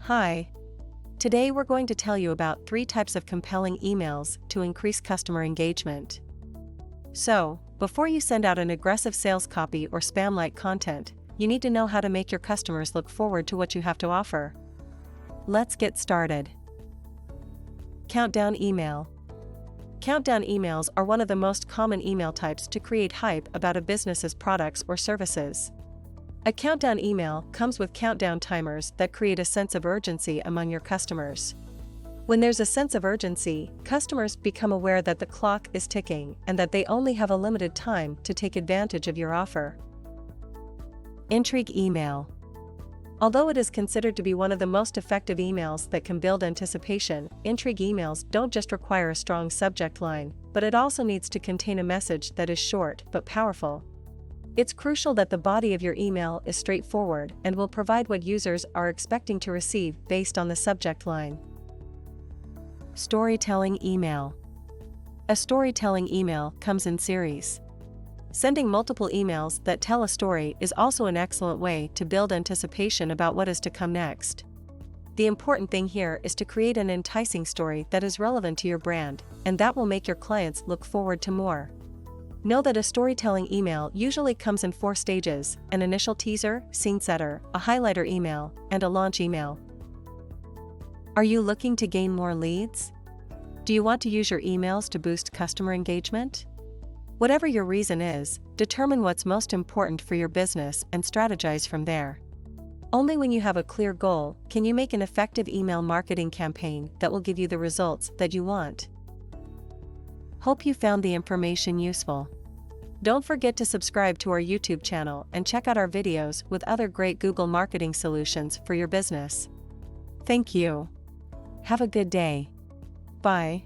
Hi. Today we're going to tell you about 3 types of compelling emails to increase customer engagement. So, before you send out an aggressive sales copy or spam-like content, you need to know how to make your customers look forward to what you have to offer. Let's get started. Countdown email. Countdown emails are one of the most common email types to create hype about a business's products or services. A countdown email comes with countdown timers that create a sense of urgency among your customers. When there's a sense of urgency, customers become aware that the clock is ticking and that they only have a limited time to take advantage of your offer. Intrigue email. Although it is considered to be one of the most effective emails that can build anticipation, intrigue emails don't just require a strong subject line, but it also needs to contain a message that is short but powerful. It's crucial that the body of your email is straightforward and will provide what users are expecting to receive based on the subject line. Storytelling email. A storytelling email comes in series. Sending multiple emails that tell a story is also an excellent way to build anticipation about what is to come next. The important thing here is to create an enticing story that is relevant to your brand, and that will make your clients look forward to more. Know that a storytelling email usually comes in 4 stages: an initial teaser, scene setter, a highlighter email, and a launch email. Are you looking to gain more leads? Do you want to use your emails to boost customer engagement? Whatever your reason is, determine what's most important for your business and strategize from there. Only when you have a clear goal can you make an effective email marketing campaign that will give you the results that you want. Hope you found the information useful. Don't forget to subscribe to our YouTube channel and check out our videos with other great Google marketing solutions for your business. Thank you. Have a good day. Bye.